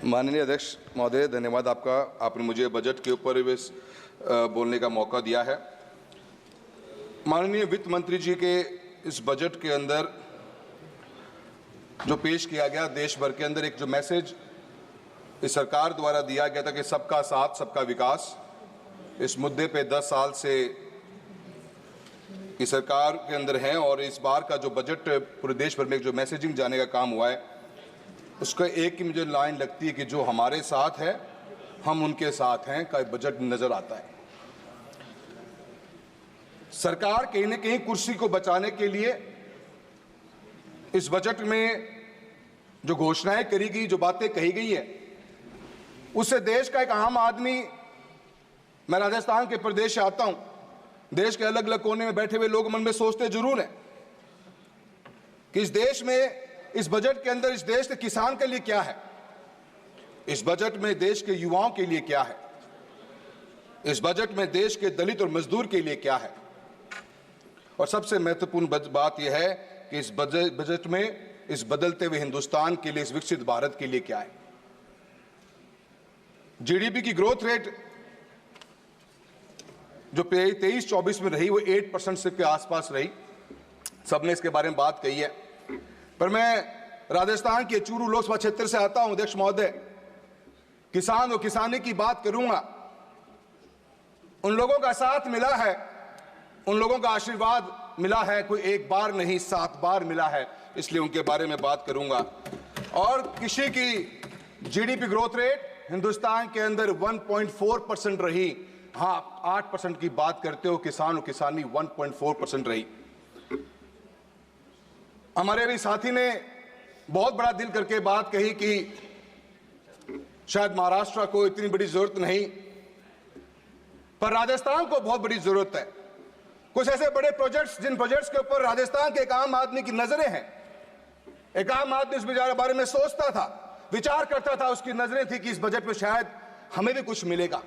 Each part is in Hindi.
माननीय अध्यक्ष महोदय, धन्यवाद आपका। आपने मुझे बजट के ऊपर बोलने का मौका दिया है। माननीय वित्त मंत्री जी के इस बजट के अंदर जो पेश किया गया, देश भर के अंदर एक जो मैसेज इस सरकार द्वारा दिया गया था कि सबका साथ सबका विकास, इस मुद्दे पे 10 साल से इस सरकार के अंदर है और इस बार का जो बजट पूरे देश भर में जो मैसेजिंग जाने का काम हुआ है, उसका एक ही मुझे लाइन लगती है कि जो हमारे साथ है हम उनके साथ हैं का बजट नजर आता है। सरकार कहीं न कहीं कुर्सी को बचाने के लिए इस बजट में जो घोषणाएं करी गई, जो बातें कही गई है, उससे देश का एक आम आदमी, मैं राजस्थान के प्रदेश से आता हूं, देश के अलग अलग कोने में बैठे हुए लोग मन में सोचते जरूर हैं कि इस देश में, इस बजट के अंदर इस देश के किसान के लिए क्या है, इस बजट में देश के युवाओं के लिए क्या है, इस बजट में देश के दलित और मजदूर के लिए क्या है, और सबसे महत्वपूर्ण बात यह है कि इस बजट में इस बदलते हुए हिंदुस्तान के लिए, इस विकसित भारत के लिए क्या है। जीडीपी की ग्रोथ रेट जो 23-24 में रही वो 8% से के आसपास रही, सबने इसके बारे में बात कही है। पर मैं राजस्थान के चूरू लोकसभा क्षेत्र से आता हूं अध्यक्ष महोदय, किसान और किसानी की बात करूंगा। उन लोगों का साथ मिला है, उन लोगों का आशीर्वाद मिला है, कोई एक बार नहीं 7 बार मिला है, इसलिए उनके बारे में बात करूंगा। और कृषि की जीडीपी ग्रोथ रेट हिंदुस्तान के अंदर 1.4% रही। हाँ, 8% की बात करते हो, किसान और किसानी 1.4% रही। हमारे भी साथी ने बहुत बड़ा दिल करके बात कही कि शायद महाराष्ट्र को इतनी बड़ी जरूरत नहीं, पर राजस्थान को बहुत बड़ी जरूरत है। कुछ ऐसे बड़े प्रोजेक्ट्स, जिन प्रोजेक्ट्स के ऊपर राजस्थान के एक आम आदमी की नजरें हैं, एक आम आदमी इस बारे में सोचता था, विचार करता था, उसकी नजरें थी कि इस बजट में शायद हमें भी कुछ मिलेगा।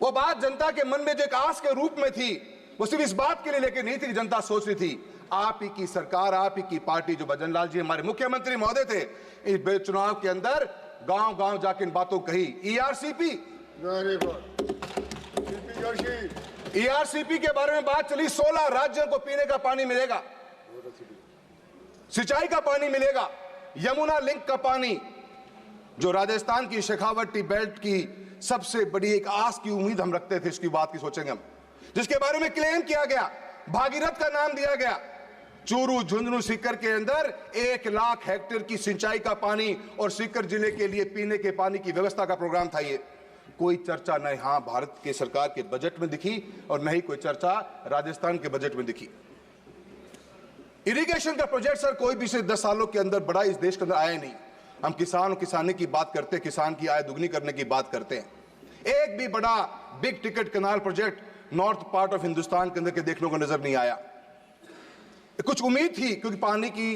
वो बात जनता के मन में जो एक आस के रूप में थी, वो सिर्फ इस बात के लिए लेके नहीं थी कि जनता सोच रही थी आप ही की सरकार, आप ही की पार्टी, जो भजन लाल जी हमारे मुख्यमंत्री महोदय थे, इस चुनाव के अंदर गांव गांव जाके इन बातों कही। ईआरसीपी के बारे में बात चली, 16 राज्यों को पीने का पानी मिलेगा, सिंचाई का पानी मिलेगा, यमुना लिंक का पानी, जो राजस्थान की शेखावटी बेल्ट की सबसे बड़ी एक आस की उम्मीद हम रखते थे, इसकी बात की सोचेंगे हम, जिसके बारे में क्लेम किया गया, भागीरथ का नाम दिया गया। चूरू, झुंझुनू, सीकर के अंदर 1 लाख हेक्टेयर की सिंचाई का पानी और सीकर जिले के लिए पीने के पानी की व्यवस्था का प्रोग्राम था। ये कोई चर्चा न यहां भारत के सरकार के बजट में दिखी और न ही कोई चर्चा राजस्थान के बजट में दिखी। इरिगेशन का प्रोजेक्ट सर कोई भी से 10 सालों के अंदर बड़ा इस देश के अंदर आया नहीं। हम किसान और किसानी की बात करते हैं, किसान की आय दुगनी करने की बात करते हैं। एक भी बड़ा big ticket canal project north part of Hindustan के अंदर के देखने को नजर नहीं आया। कुछ उम्मीद थी क्योंकि पानी की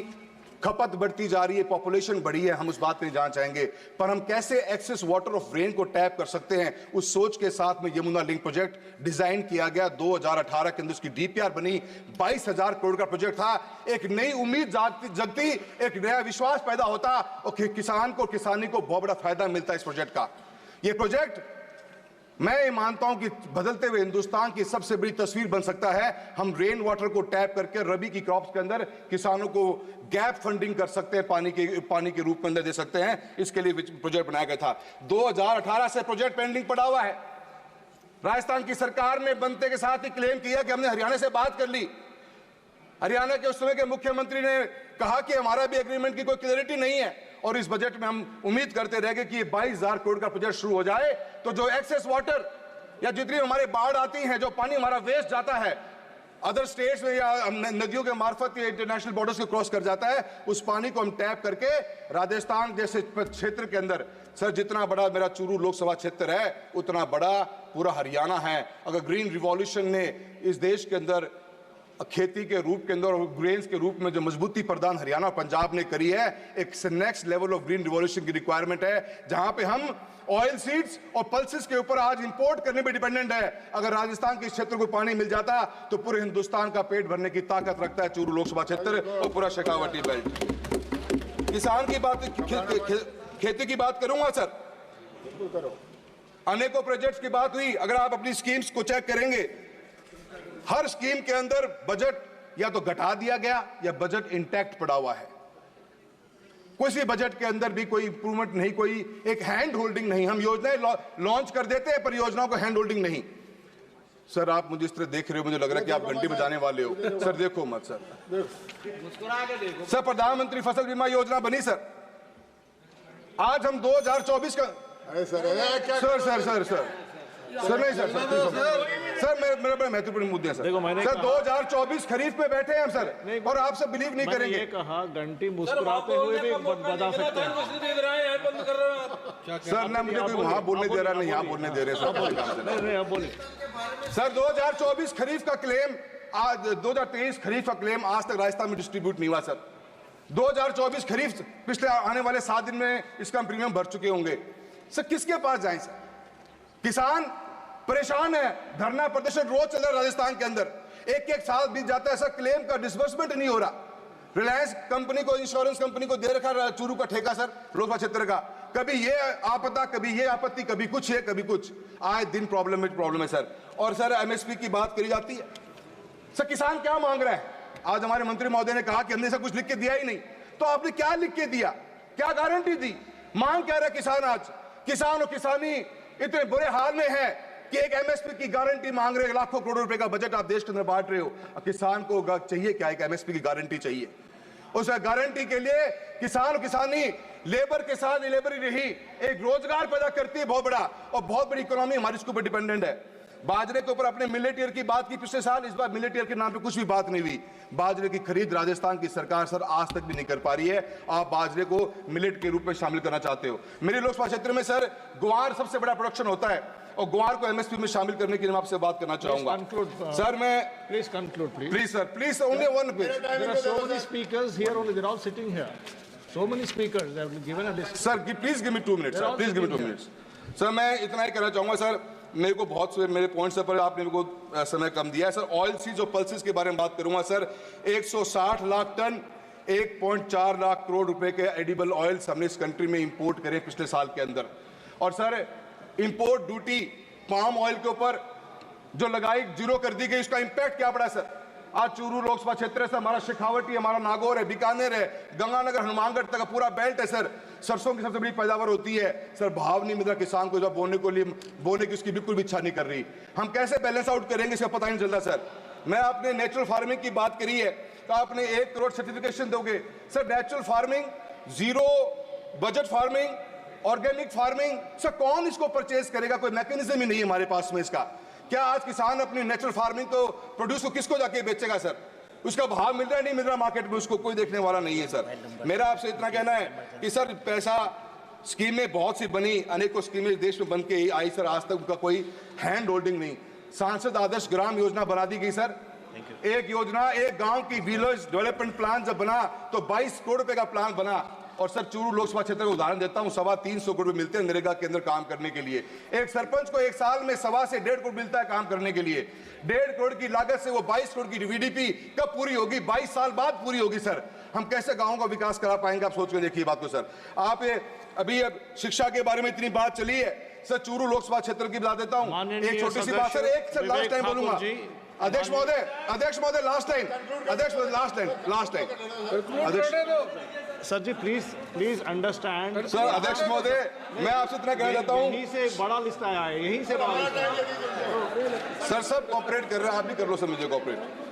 खपत बढ़ती जा रही है, पॉपुलेशन बढ़ी है, हम उस बात पे जानना चाहेंगे, पर हम कैसे एक्सेस वाटर ऑफ रेन को टैप कर सकते हैं, उस सोच के साथ में यमुना लिंक प्रोजेक्ट डिजाइन किया गया। 2018 के अंदर उसकी डीपीआर बनी, 22,000 करोड़ का प्रोजेक्ट था। एक नई उम्मीद जगती, एक नया विश्वास पैदा होता और किसान को, किसानी को बहुत बड़ा फायदा मिलता है इस प्रोजेक्ट का। यह प्रोजेक्ट मैं ये मानता हूं कि बदलते हुए हिंदुस्तान की सबसे बड़ी तस्वीर बन सकता है। हम रेन वाटर को टैप करके रबी की क्रॉप्स के अंदर किसानों को गैप फंडिंग कर सकते हैं, पानी के रूप में अंदर दे सकते हैं। इसके लिए प्रोजेक्ट बनाया गया था। 2018 से प्रोजेक्ट पेंडिंग पड़ा हुआ है। राजस्थान की सरकार ने बनते के साथ ही क्लेम किया कि हमने हरियाणा से बात कर ली। हरियाणा के उस समय के मुख्यमंत्री ने कहा कि हमारा भी एग्रीमेंट की कोई क्लियरिटी नहीं है, और इस बजट में हम उम्मीद करते रह गए कि 22,000 करोड़ का प्रोजेक्ट शुरू हो जाए तो जो एक्सेस वाटर या जितनी हमारे बाढ़ आती है, जो पानी हमारा वेस्ट जाता है अदर स्टेट्स में या नदियों के मार्फत या इंटरनेशनल बॉर्डर्स को क्रॉस कर जाता है, उस पानी को हम टैप करके राजस्थान जैसे क्षेत्र के अंदर, सर जितना बड़ा मेरा चूरू लोकसभा क्षेत्र है उतना बड़ा पूरा हरियाणा है। अगर ग्रीन रिवॉल्यूशन ने इस देश के अंदर खेती के रूप के अंदर और ग्रेन्स के रूप में जो मजबूती प्रदान हरियाणा और पंजाब ने करी है, एक next level of green revolution की रिक्वायरमेंट है, जहां पे हम ऑयल सीड्स और पल्सेस के ऊपर आज इंपोर्ट करने पे डिपेंडेंट है। अगर राजस्थान के इस क्षेत्र को पानी मिल जाता तो पूरे हिंदुस्तान का पेट भरने की ताकत रखता है चूरू लोकसभा क्षेत्र और पूरा शेखावटी बेल्ट। किसान की बात खेती की बात करूंगा सर, अनेकों प्रोजेक्ट्स की बात हुई। अगर आप अपनी स्कीम्स को चेक करेंगे, हर स्कीम के अंदर बजट या तो घटा दिया गया या बजट इंटैक्ट पड़ा हुआ है। किसी बजट के अंदर भी कोई इंप्रूवमेंट नहीं, कोई एक हैंड होल्डिंग नहीं। हम योजनाएं लॉन्च कर देते हैं, परियोजनाओं को हैंड होल्डिंग नहीं। सर आप मुझे इस तरह देख रहे हो, मुझे लग रहा है कि आप घंटी बजाने वाले हो। सर देखो मत सर, मुस्कुरा के देखो। सर प्रधानमंत्री फसल बीमा योजना बनी सर, आज हम 2024 का sir sir sir sir sir नहीं सर सर मेरे बड़े महत्वपूर्ण मुद्दे हैं सर। सर 2024 खरीफ में बैठे हैं हम सर, और आप सब बिलीव नहीं करेंगे। ये कहा घंटी मुस्कुराते हुए भी बजा सकते हैं सर। ना मुझे कोई वहां बोलने दे रहा, नहीं यहाँ बोलने दे रहे सर। बोलिए सर 2024 खरीफ का क्लेम आज 2023 खरीफ का क्लेम आज तक राजस्थान में डिस्ट्रीब्यूट नहीं हुआ सर। 2024 खरीफ पिछले आने वाले 7 दिन में इसका प्रीमियम भर चुके होंगे सर। किसके पास जाएं सर? किसान परेशान है, धरना प्रदर्शन रोज चल रहा है राजस्थान के अंदर। एक साल बीत जाता है सर, क्लेम का डिसबर्समेंट नहीं हो रहा। रिलायंस कंपनी को, इंश्योरेंस कंपनी को दे रखा चूरू का ठेका सर, लोकसभा क्षेत्र का। कभी ये आपदा, कभी ये आपत्ति, कभी कुछ है कभी कुछ, आए दिन प्रॉब्लम है सर। और सर एमएसपी की बात करी जाती है सर, किसान क्या मांग रहा है? आज हमारे मंत्री महोदय ने कहा कि हमने सब कुछ लिख के दिया ही नहीं। तो आपने क्या लिख के दिया, क्या गारंटी दी? मांग क्या रहा किसान? आज किसान और किसानी इतने बुरे हाल में है कि एक एमएसपी की गारंटी मांग रहे हैं। लाखों करोड़ों रुपए का बजट आप देश के अंदर बांट रहे हो, किसान को चाहिए क्या? एक एमएसपी की गारंटी चाहिए। उस गारंटी के लिए किसान और किसानी लेबर के साथ लेबर ही रही, एक रोजगार पैदा करती है बहुत बड़ा, और बहुत बड़ी इकोनॉमी हमारी इसके ऊपर डिपेंडेंट है। बाजरे के ऊपर अपने मिलेट ईयर की बात की पिछले साल, इस बार मिलेट ईयर के नाम पे कुछ भी बात नहीं हुई। बाजरे की खरीद राजस्थान की सरकार सर आज तक भी नहीं कर पा रही है। आप बाजरे को मिलेट के रूप में शामिल करना चाहते हो। मेरे लोकसभा क्षेत्र में सर ग्वार सबसे बड़ा प्रोडक्शन होता है, और ग्वार को एमएसपी में शामिल करने के लिए मैं आपसे बात करना चाहूंगा सर। मैं please conclude please sir, please only one please. There are so many speakers here only, they're all sitting here. So many speakers, they have given a list. Sir please give me 2 minutes sir, please give me 2 minutes sir. मैं इतना ही कहना चाहूंगा सर, मेरे को बहुत से मेरे पॉइंट्स पर आपने मेरे को समय कम दिया है सर। ऑयल सीज और पल्सेस के बारे में बात करूंगा सर। 160 लाख टन 1.4 लाख करोड़ रुपए के एडिबल ऑयल्स हमने इस कंट्री में इंपोर्ट करे पिछले साल के अंदर। और sir import duty palm oil के ऊपर जो लगाई, जीरो कर दी गई, उसका इंपैक्ट क्या पड़ा सर? आज चूरू लोकसभा क्षेत्र से हमारा शेखावटी, हमारा नागौर है, बीकानेर है, गंगानगर, हनुमानगढ़ तक का पूरा बेल्ट है सर। सरसों की सबसे बड़ी पैदावार होती है सर। भाव नहीं मिल रहा किसान को, जब बोने की उसकी बिल्कुल भी इच्छा नहीं कर रही। हम कैसे बैलेंस आउट करेंगे इसका पता नहीं चलता सर। मैं आपने नेचुरल फार्मिंग की बात करी है, तो आपने 1 करोड़ सर्टिफिकेशन दोगे sir. Natural farming, zero budget farming, organic farming sir, कौन इसको परचेज करेगा? कोई मैकेनिज्म ही नहीं है हमारे पास में इसका। क्या आज किसान अपनी नेचुरल फार्मिंग को प्रोड्यूस को किसको जाके बेचेगा सर? उसका भाव मिल रहा है नहीं मिल रहा मार्केट में, उसको कोई देखने वाला नहीं है सर। मेरा आपसे इतना कहना है कि सर पैसा स्कीमें बहुत सी बनी, अनेकों स्कीमें देश में बन के आई सर, आज तक उनका कोई हैंड होल्डिंग नहीं। सांसद आदर्श ग्राम योजना बना दी गई सर। एक योजना, एक गांव की विलेज डेवलपमेंट प्लान जब बना तो 22 करोड़ रुपए का प्लान बना। और सर चूरू लोकसभा क्षेत्र का उदाहरण देता हूं, 325 करोड़ मिलते हैं नरेगा के अंदर काम करने के लिए। एक सरपंच को एक साल में 1.25 से 1.5 करोड़ मिलता है काम करने के लिए। 1.5 करोड़ की लागत से वो 22 करोड़ की वीडीपी कब पूरी होगी? 22 साल बाद पूरी होगी सर। हम कैसे गाँव का विकास करा पाएंगे? आप सोच के देखिए बात को सर। आप अभी शिक्षा के बारे में इतनी बात चली है सर, चूरू लोकसभा क्षेत्र की बता देता हूं, एक छोटी सी बात सर, एक सर लास्ट टाइम बोलूंगा। अध्यक्ष महोदय last time, last time sir ji please understand sir. अध्यक्ष महोदय मैं आपसे इतना कहना चाहता हूँ, यहीं से एक बड़ा लिस्ट आया है, यहीं से बड़ा लिस्ट आया है। सर सब कॉपरेट कर रहे हैं, आप भी कर लो सर मुझे कॉपरेट।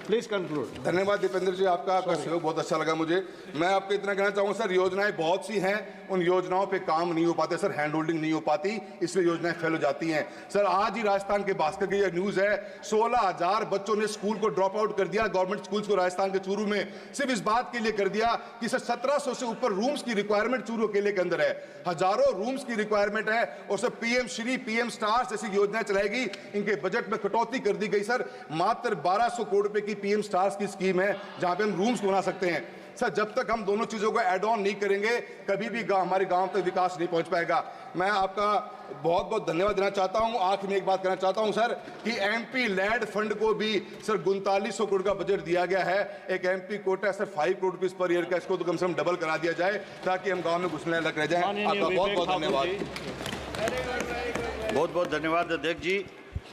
Please conclude. धन्यवाद दीपेंद्र जी, आपका सहयोग बहुत अच्छा लगा मुझे। मैं आपको इतना कहना चाहूंगा सर, योजनाएं बहुत सी हैं, उन योजनाओं पे काम नहीं हो पाते सर, हैंड होल्डिंग नहीं हो पाती, इसलिए योजनाएं फेल हो जाती हैं सर। आज ही राजस्थान के भास्कर की न्यूज है, 16,000 बच्चों ने स्कूल को ड्रॉप आउट कर दिया, गवर्नमेंट स्कूल्स को राजस्थान के चूरू में, सिर्फ इस बात के लिए कर दिया कि सर 1700 से ऊपर रूम्स की रिक्वायरमेंट चूरू अकेले के अंदर है, हजारों रूम्स की रिक्वायरमेंट है। और sir PM Shri, PM stars जैसी योजनाएं चलाएगी, इनके बजट में कटौती कर दी गई सर। मात्र 1200 करोड़ रुपए की पीएम स्टार्स की स्कीम है, जहां पे हम रूम्स बना सकते हैं। सर जब तक हम दोनों चीजों को ऐड ऑन नहीं करेंगे कभी भी हमारे गांव तक विकास नहीं पहुंच पाएगा। मैं आपका बहुत बहुत धन्यवाद देना चाहता हूं। आखिर में एक बात कहना चाहता हूं सर कि एमपी लैंड फंड को भी सर 3900 करोड़ का बजट दिया गया है। एक MP quota sir 5 crore rupees per year का, इसको तो कम से कम डबल करा दिया जाए ताकि हम गांव में घुसने लग रह जाए। आपका बहुत बहुत धन्यवाद। बहुत बहुत धन्यवाद अध्यक्ष जी।